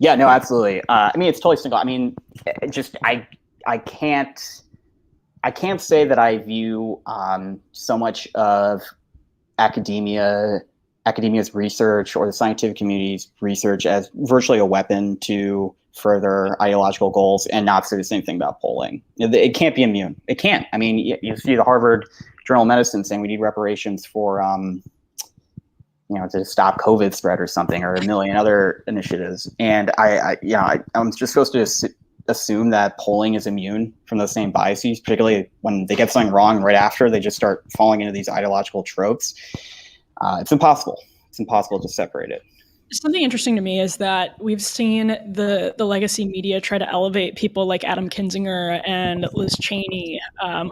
Yeah, no, absolutely. It's totally single. I can't say that I view so much of academia's research or the scientific community's research as virtually a weapon to further ideological goals, and not say the same thing about polling. It can't be immune. It can't. You see the Harvard Journal of Medicine saying we need reparations for, to stop COVID spread or something, or a million other initiatives. And I'm just supposed to assume that polling is immune from those same biases, particularly when they get something wrong right after, they just start falling into these ideological tropes. It's impossible. It's impossible to separate it. Something interesting to me is that we've seen the legacy media try to elevate people like Adam Kinzinger and Liz Cheney,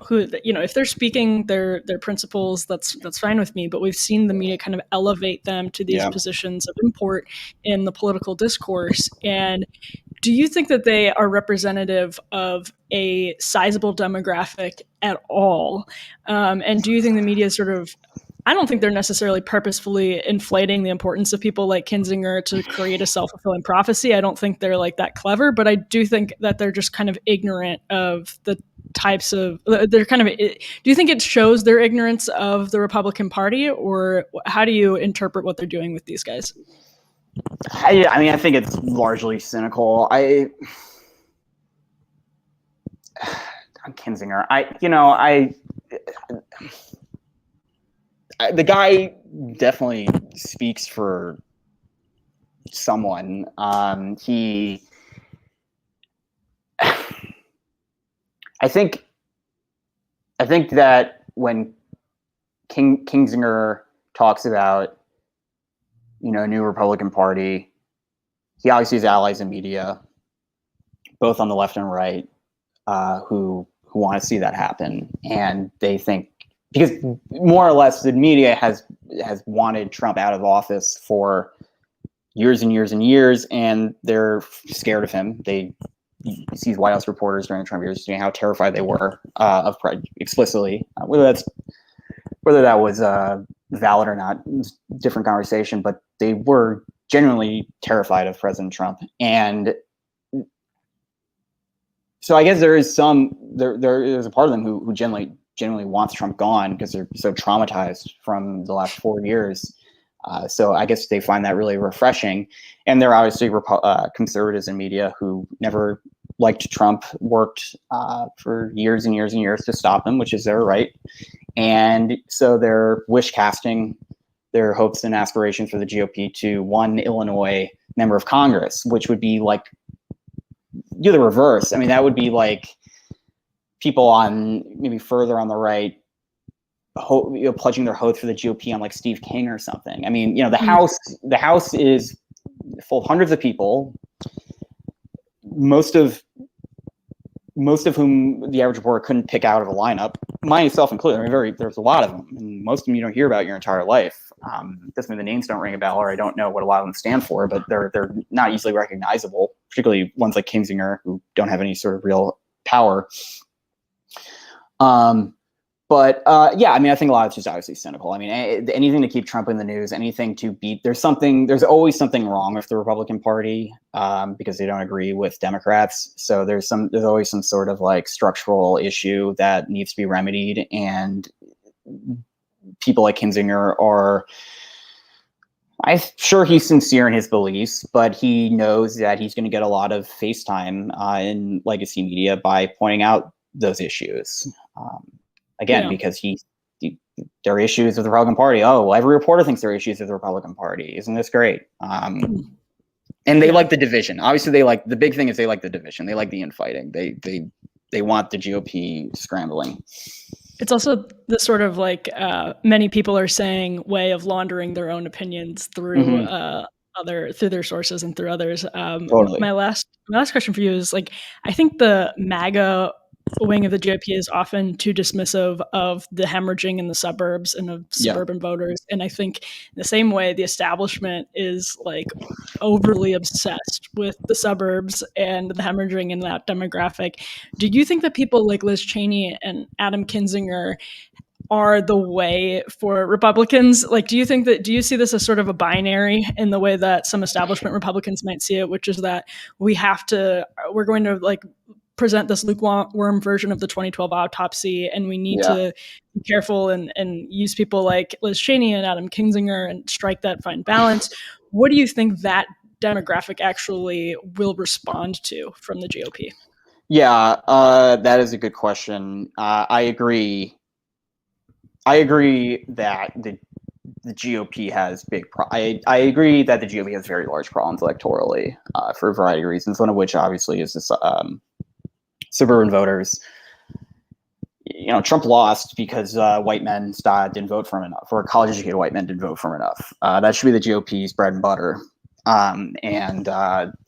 who, if they're speaking their principles, that's fine with me. But we've seen the media kind of elevate them to these positions of import in the political discourse. And do you think that they are representative of a sizable demographic at all? And do you think the media I don't think they're necessarily purposefully inflating the importance of people like Kinzinger to create a self-fulfilling prophecy. I don't think they're like that clever, but I do think that they're just kind of ignorant of the types of, do you think it shows their ignorance of the Republican Party, or how do you interpret what they're doing with these guys? I think it's largely cynical. I'm Kinzinger. The guy definitely speaks for someone. I think that when Kinzinger talks about, a new Republican Party, he obviously has allies in media, both on the left and right. who want to see that happen, and they think, because more or less the media has wanted Trump out of office for years and years and years, and they're scared of him. You see White House reporters during the Trump years how terrified they were of explicitly, whether that was valid or not, it's a different conversation, but they were genuinely terrified of President Trump. And so I guess there is there's a part of them who genuinely wants Trump gone because they're so traumatized from the last 4 years. So I guess they find that really refreshing. And there are obviously conservatives in media who never liked Trump, worked for years and years and years to stop him, which is their right. And so they're wish casting their hopes and aspirations for the GOP to one Illinois member of Congress, which would be like, do the reverse. I mean, that would be like people on maybe further on the right, pledging their hopes for the GOP on like Steve King or something. I mean, the House is full of hundreds of people, most of whom the average reporter couldn't pick out of a lineup, myself included. I mean, there's a lot of them, and most of them you don't hear about your entire life. Doesn't mean the names don't ring a bell, or I don't know what a lot of them stand for, but they're not easily recognizable, particularly ones like Kinzinger, who don't have any sort of real power. But I mean, I think a lot of it's just obviously cynical. I mean, anything to keep Trump in the news, anything to beat. There's always something wrong with the Republican Party because they don't agree with Democrats. So there's always some sort of like structural issue that needs to be remedied. And people like Kinzinger I'm sure he's sincere in his beliefs, but he knows that he's going to get a lot of face time in legacy media by pointing out those issues. Because there are issues with the Republican Party. Oh, well, every reporter thinks there are issues with the Republican Party. Isn't this great? And they like the division. Obviously, the big thing is they like the division. They like the infighting. They want the GOP scrambling. It's also the sort of like many people are saying way of laundering their own opinions through through their sources and through others. Totally. My last question for you is like, I think the MAGA wing of the GOP is often too dismissive of the hemorrhaging in the suburbs and of suburban voters. And I think in the same way, the establishment is like overly obsessed with the suburbs and the hemorrhaging in that demographic. Do you think that people like Liz Cheney and Adam Kinzinger are the way for Republicans? Like, do you see this as sort of a binary in the way that some establishment Republicans might see it, which is that we're going to like present this lukewarm version of the 2012 autopsy, and we need to be careful and use people like Liz Cheney and Adam Kinzinger and strike that fine balance? What do you think that demographic actually will respond to from the GOP? Yeah, that is a good question. I agree that the GOP has I agree that the GOP has very large problems electorally for a variety of reasons, one of which obviously is this suburban voters. Trump lost because white men didn't vote for him enough, or college-educated white men didn't vote for him enough. That should be the GOP's bread and butter.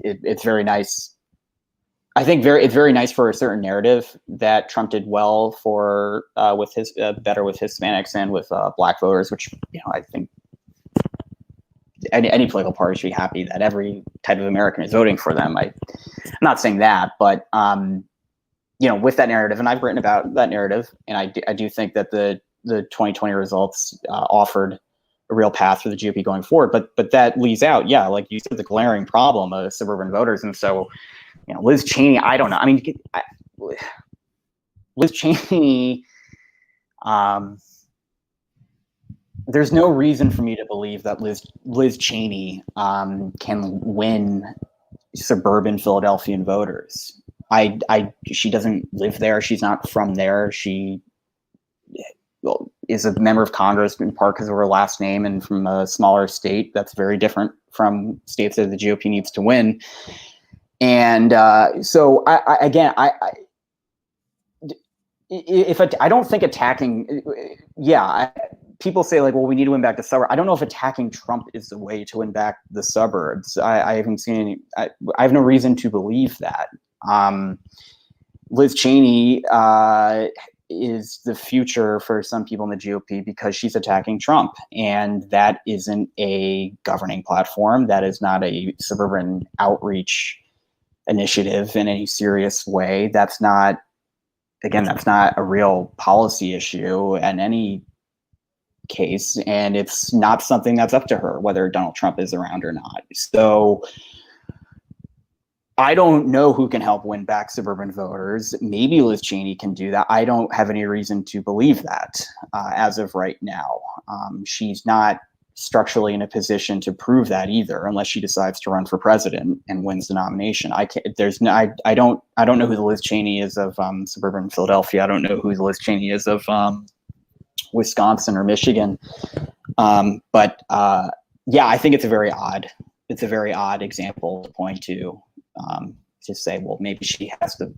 It's very nice. I think it's very nice for a certain narrative that Trump did well for with his better with Hispanics and with black voters, which I think any political party should be happy that every type of American is voting for them. I'm not saying that, but with that narrative, and I've written about that narrative, and I do think that the 2020 results offered a real path for the GOP going forward. But that leaves out, like you said, the glaring problem of suburban voters. And so, Liz Cheney, I don't know. I mean, Liz Cheney, there's no reason for me to believe that Liz Cheney can win suburban Philadelphian voters. She doesn't live there. She's not from there. She is a member of Congress in part because of her last name and from a smaller state that's very different from states that the GOP needs to win. And so I don't think attacking, people say like, well, we need to win back the suburbs. I don't know if attacking Trump is the way to win back the suburbs. I haven't seen any, I have no reason to believe that. Liz Cheney is the future for some people in the GOP because she's attacking Trump. And that isn't a governing platform. That is not a suburban outreach initiative in any serious way. That's not a real policy issue in any case. And it's not something that's up to her, whether Donald Trump is around or not. So I don't know who can help win back suburban voters. Maybe Liz Cheney can do that. I don't have any reason to believe that as of right now. She's not structurally in a position to prove that either, unless she decides to run for president and wins the nomination. I don't know who the Liz Cheney is of suburban Philadelphia. I don't know who the Liz Cheney is of Wisconsin or Michigan. But I think it's a very odd example to point to. Just say, well, maybe she has the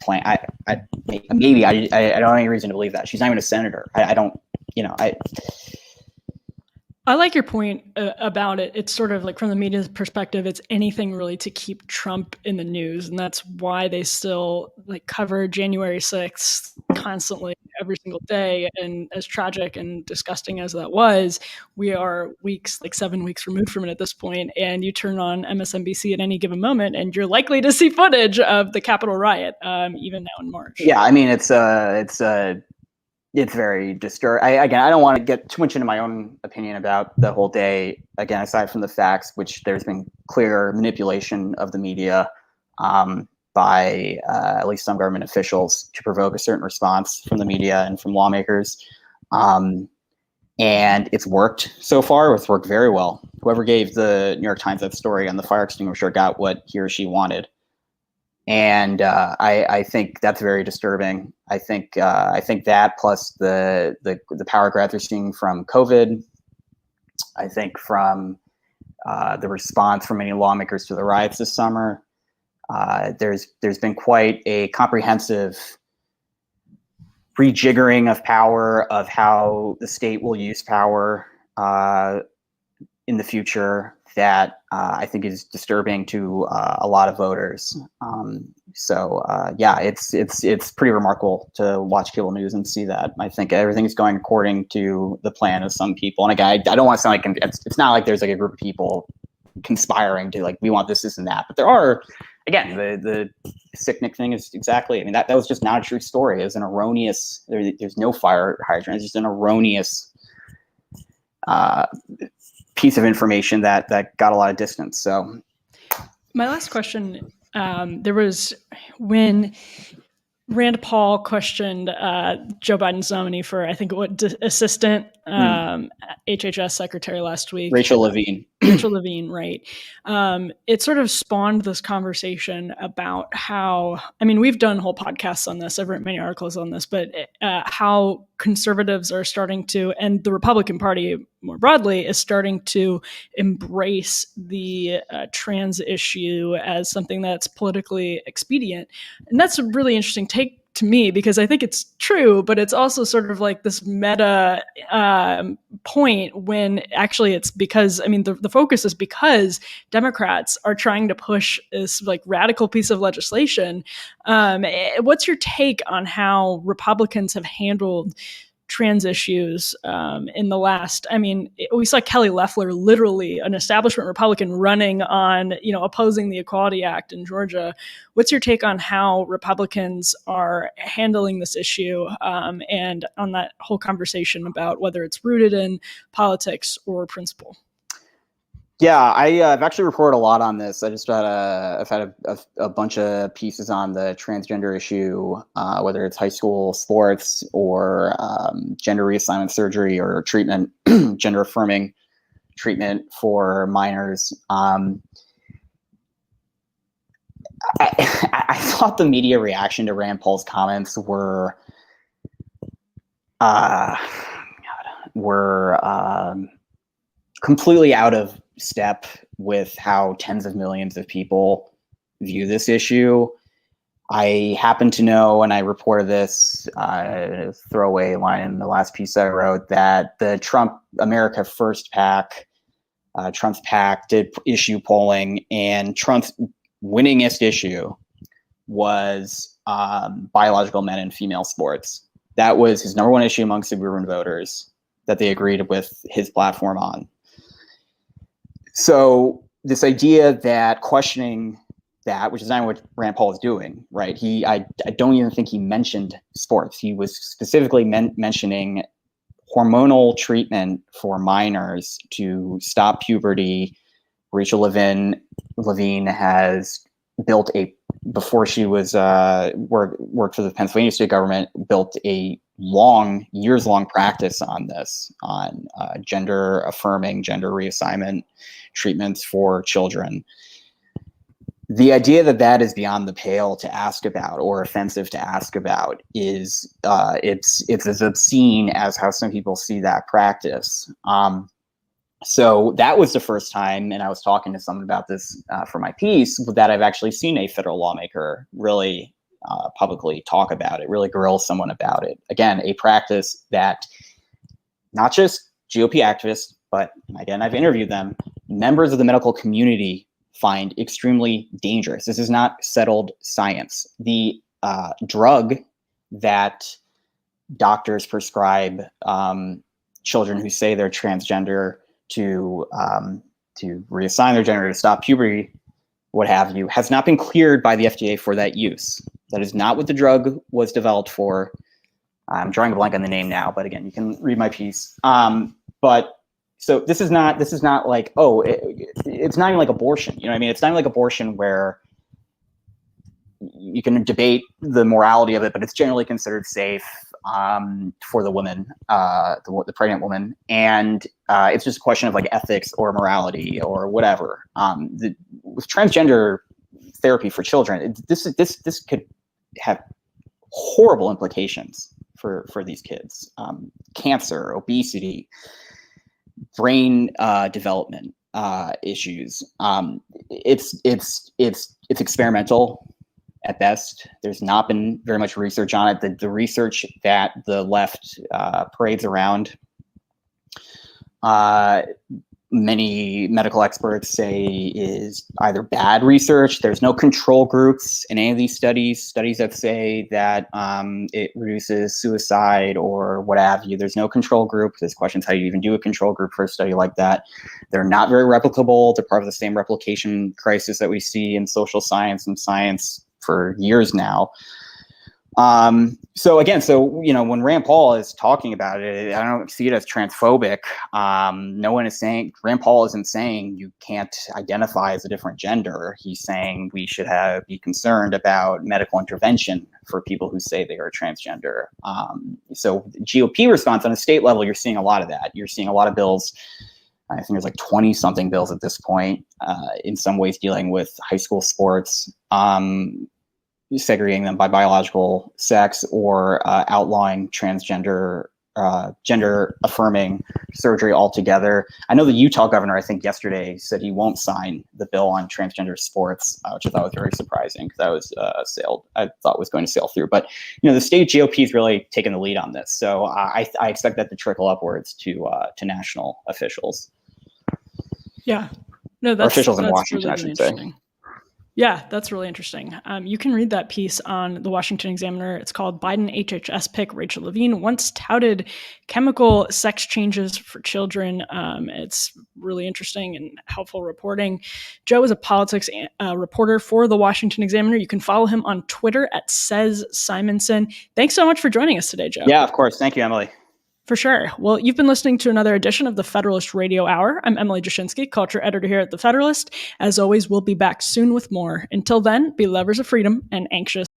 plan. I don't have any reason to believe that. She's not even a senator. I like your point about it. It's sort of like, from the media's perspective, it's anything really to keep Trump in the news. And that's why they still cover January 6th constantly, every single day. And as tragic and disgusting as that was, we are 7 weeks removed from it at this point. And you turn on MSNBC at any given moment, and you're likely to see footage of the Capitol riot, even now in March. Yeah, I mean, it's very disturbing. I don't want to get too much into my own opinion about the whole day. Again, aside from the facts, which there's been clear manipulation of the media by at least some government officials to provoke a certain response from the media and from lawmakers. And it's worked so far. It's worked very well. Whoever gave the New York Times that story on the fire extinguisher got what he or she wanted. And I think that's very disturbing. I think that plus the power grab they're seeing from COVID, I think from the response from many lawmakers to the riots this summer, there's been quite a comprehensive rejiggering of power, of how the state will use power in the future, that I think is disturbing to a lot of voters. It's pretty remarkable to watch cable news and see that. I think everything is going according to the plan of some people. And again, I don't want to sound like it's not like there's a group of people conspiring to we want this and that. But there are, again, the Sicknick thing is exactly. I mean, that was just not a true story. It was an erroneous. There's no fire hydrant. It's just an erroneous piece of information that got a lot of distance. So my last question, there was when Rand Paul questioned Joe Biden's nominee for, I think, assistant HHS secretary last week. Rachel Levine. Rachel Levine, right. It sort of spawned this conversation about how, I mean, we've done whole podcasts on this, I've written many articles on this, but how conservatives are starting to, and the Republican Party more broadly, is starting to embrace the trans issue as something that's politically expedient. And that's a really interesting take to me, because I think it's true, but it's also sort of like this meta point when actually it's because, I mean, the focus is because Democrats are trying to push this radical piece of legislation. What's your take on how Republicans have handled trans issues in the last, I mean, we saw Kelly Loeffler, literally an establishment Republican, running on, opposing the Equality Act in Georgia. What's your take on how Republicans are handling this issue and on that whole conversation about whether it's rooted in politics or principle? Yeah, I've actually reported a lot on this. I've had a bunch of pieces on the transgender issue, whether it's high school sports or gender reassignment surgery or treatment, gender affirming treatment for minors. I thought the media reaction to Rand Paul's comments were completely out of step with how tens of millions of people view this issue. I happen to know, and I reported this throwaway line in the last piece I wrote, that the Trump America First PAC, Trump's PAC, did issue polling, and Trump's winningest issue was biological men and female sports. That was his number one issue among suburban voters that they agreed with his platform on. So this idea that questioning that, which is not what Rand Paul is doing, right? I don't even think he mentioned sports. He was specifically mentioning hormonal treatment for minors to stop puberty. Rachel Levine has built before she was worked for the Pennsylvania state government, built a years long practice on this, on gender affirming, gender reassignment treatments for children. The idea that is beyond the pale to ask about or offensive to ask about is it's as obscene as how some people see that practice. So that was the first time, and I was talking to someone about this for my piece, that I've actually seen a federal lawmaker really publicly talk about it, really grill someone about it. Again, a practice that not just GOP activists, but again, I've interviewed them, members of the medical community find extremely dangerous. This is not settled science. The drug that doctors prescribe children who say they're transgender to reassign their gender, to stop puberty, what have you, has not been cleared by the FDA for that use. That is not what the drug was developed for. I'm drawing a blank on the name now, but again, you can read my piece. But so this is not like, it's not even like abortion. You know what I mean? It's not even like abortion where you can debate the morality of it, but it's generally considered safe for the woman, the pregnant woman. And it's just a question of like ethics or morality or whatever. With transgender therapy for children, this could have horrible implications for these kids. Cancer, obesity, brain development issues. It's experimental at best. There's not been very much research on it. The research that the left parades around, many medical experts say is either bad research. There's no control groups in any of these studies. Studies that say that it reduces suicide or what have you. There's no control group. There's questions how you even do a control group for a study like that. They're not very replicable. They're part of the same replication crisis that we see in social science and science for years now. So when Rand Paul is talking about it, I don't see it as transphobic. No one is saying, Rand Paul isn't saying you can't identify as a different gender. He's saying we should be concerned about medical intervention for people who say they are transgender. So the GOP response on a state level, you're seeing a lot of that. You're seeing a lot of bills. I think there's like 20 something bills at this point, in some ways dealing with high school sports, segregating them by biological sex or outlawing transgender, gender affirming surgery altogether. I know the Utah governor, I think yesterday, said he won't sign the bill on transgender sports, which I thought was very surprising because I thought was going to sail through. But the state GOP is really taking the lead on this, so I expect that to trickle upwards to national officials. Yeah, no, that's officials in that's Washington, really I should say. Yeah, that's really interesting. You can read that piece on the Washington Examiner. It's called Biden HHS Pick Rachel Levine Once Touted Chemical Sex Changes for Children. It's really interesting and helpful reporting. Joe is a politics reporter for the Washington Examiner. You can follow him on Twitter at @SaysSimonson. Thanks so much for joining us today, Joe. Yeah, of course. Thank you, Emily. For sure. Well, you've been listening to another edition of the Federalist Radio Hour. I'm Emily Jashinsky, culture editor here at the Federalist. As always, we'll be back soon with more. Until then, be lovers of freedom and anxious